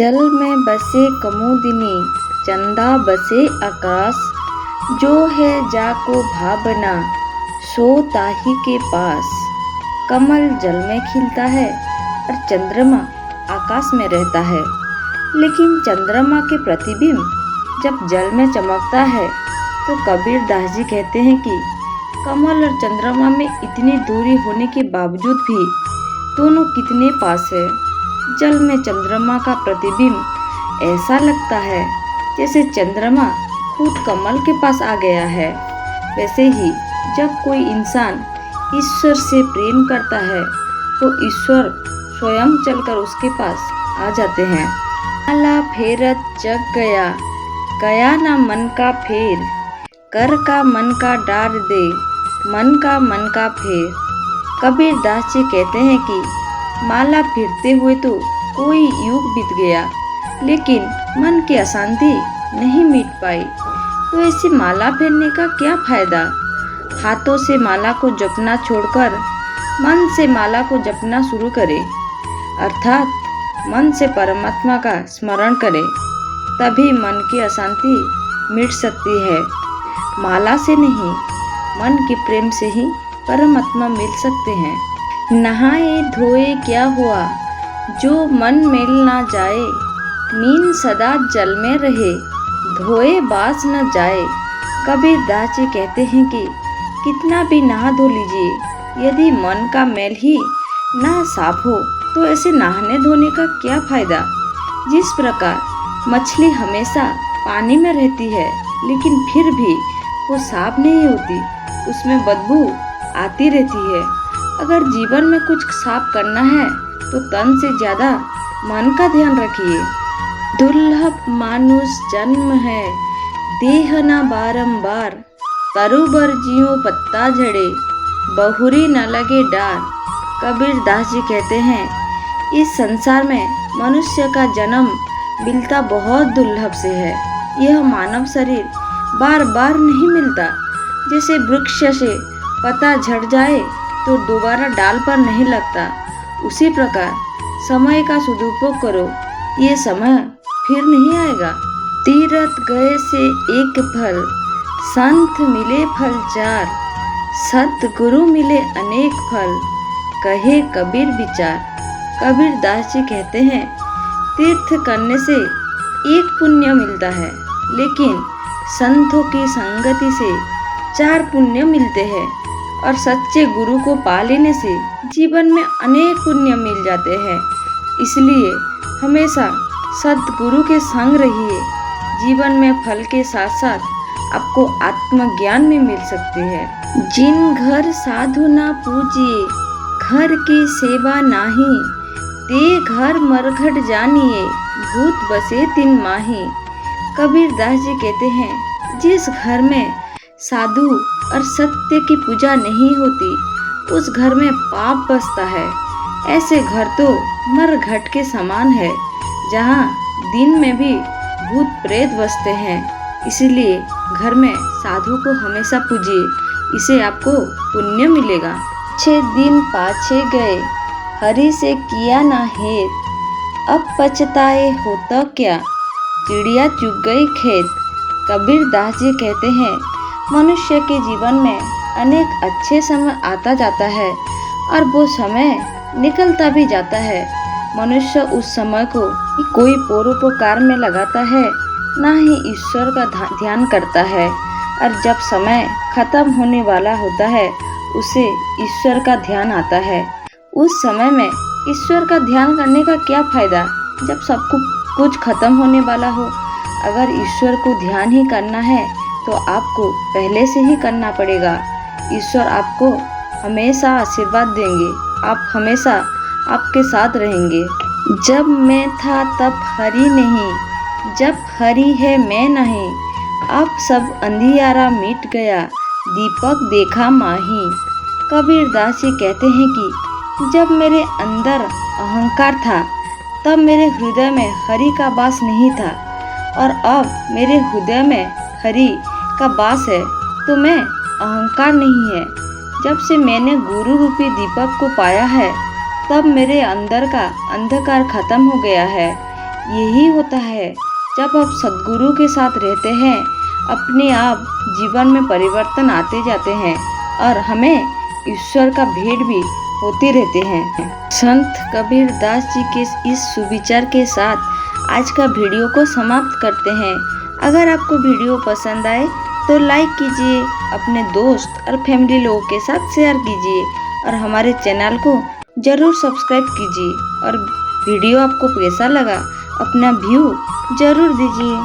जल में बसे कमुदिनी, चंदा बसे आकाश। जो है जाको भावना, सो ताही के पास। कमल जल में खिलता है और चंद्रमा आकाश में रहता है, लेकिन चंद्रमा के प्रतिबिंब जब जल में चमकता है तो कबीर दास जी कहते हैं कि कमल और चंद्रमा में इतनी दूरी होने के बावजूद भी दोनों कितने पास है। जल में चंद्रमा का प्रतिबिंब ऐसा लगता है जैसे चंद्रमा खुद कमल के पास आ गया है। वैसे ही जब कोई इंसान ईश्वर से प्रेम करता है तो ईश्वर स्वयं चलकर उसके पास आ जाते हैं। माला फेरत जग गया, गया ना मन का फेर। कर का मन का डार दे, मन का फेर। कबीर दास जी कहते हैं कि माला फिरते हुए तो कोई युग बीत गया, लेकिन मन की अशांति नहीं मिट पाई। तो ऐसी माला फेरने का क्या फायदा। हाथों से माला को जपना छोड़कर मन से माला को जपना शुरू करें, अर्थात मन से परमात्मा का स्मरण करें, तभी मन की अशांति मिट सकती है। माला से नहीं, मन के प्रेम से ही परमात्मा मिल सकते हैं। नहाए धोए क्या हुआ, जो मन मेल ना जाए। मीन सदा जल में रहे, धोए बास न जाए। कबीर दास जी कहते हैं कि कितना भी नहा धो लीजिए, यदि मन का मैल ही ना साफ हो तो ऐसे नहाने धोने का क्या फायदा। जिस प्रकार मछली हमेशा पानी में रहती है लेकिन फिर भी वो साफ नहीं होती, उसमें बदबू आती रहती है। अगर जीवन में कुछ साफ करना है तो तन से ज्यादा मन का ध्यान रखिए। दुर्लभ मानुष जन्म है, देह न बारंबार। तरुबर जियो पत्ता झड़े, बहुरी न लगे डार। कबीर दास जी कहते हैं इस संसार में मनुष्य का जन्म मिलता बहुत दुर्लभ से है। यह मानव शरीर बार बार नहीं मिलता। जैसे वृक्ष से पत्ता झड़ जाए तो दोबारा डाल पर नहीं लगता, उसी प्रकार समय का सदुपयोग करो, ये समय फिर नहीं आएगा। तीरथ गए से एक फल, संत मिले फल चार। सतगुरु मिले अनेक फल, कहे कबीर विचार। कबीर दास जी कहते हैं तीर्थ करने से एक पुण्य मिलता है, लेकिन संतों की संगति से 4 पुण्य मिलते हैं, और सच्चे गुरु को पा लेने से जीवन में अनेक पुण्य मिल जाते हैं। इसलिए हमेशा सद्गुरु के संग रहिए। जीवन में फल के साथ साथ आपको आत्मज्ञान में मिल सकते हैं। जिन घर साधु ना पूजिए, घर की सेवा नाही। ते घर मरघट जानिए, भूत बसे 3 माही। कबीर दास जी कहते हैं जिस घर में साधु और सत्य की पूजा नहीं होती, उस घर में पाप बसता है। ऐसे घर तो मरघट के समान है, जहाँ दिन में भी भूत प्रेत बसते हैं। इसलिए घर में साधु को हमेशा पूजिए, इसे आपको पुण्य मिलेगा। 6 दिन पाछे गए, हरि से किया ना हेर। अब पछताए होता क्या, चिड़िया चुग गई खेत। कबीर दास जी कहते हैं मनुष्य के जीवन में अनेक अच्छे समय आता जाता है और वो समय निकलता भी जाता है। मनुष्य उस समय को कोई परोपकार में लगाता है, ना ही ईश्वर का ध्यान करता है। और जब समय खत्म होने वाला होता है, उसे ईश्वर का ध्यान आता है। उस समय में ईश्वर का ध्यान करने का क्या फायदा, जब सब कुछ खत्म होने वाला हो। अगर ईश्वर को ध्यान ही करना है तो आपको पहले से ही करना पड़ेगा। ईश्वर आपको हमेशा आशीर्वाद देंगे, आप हमेशा आपके साथ रहेंगे। जब मैं था तब हरि नहीं, जब हरि है मैं नहीं। अब सब अंधियारा मिट गया, दीपक देखा माही। कबीर दास जी कहते हैं कि जब मेरे अंदर अहंकार था, तब मेरे हृदय में हरि का वास नहीं था, और अब मेरे हृदय में हरि का वास है, तो मैं अहंकार नहीं है। जब से मैंने गुरु रूपी दीपक को पाया है, तब मेरे अंदर का अंधकार खत्म हो गया है। यही होता है, जब आप सद्गुरु के साथ रहते हैं अपने आप जीवन में परिवर्तन आते जाते हैं और हमें ईश्वर का भेंट भी होते रहते हैं। संत कबीर दास जी के इस सुविचार के साथ आज का वीडियो को समाप्त करते हैं। अगर आपको वीडियो पसंद आए तो लाइक कीजिए, अपने दोस्त और फैमिली लोगों के साथ शेयर कीजिए और हमारे चैनल को ज़रूर सब्सक्राइब कीजिए। और वीडियो आपको कैसा लगा अपना व्यू ज़रूर दीजिए।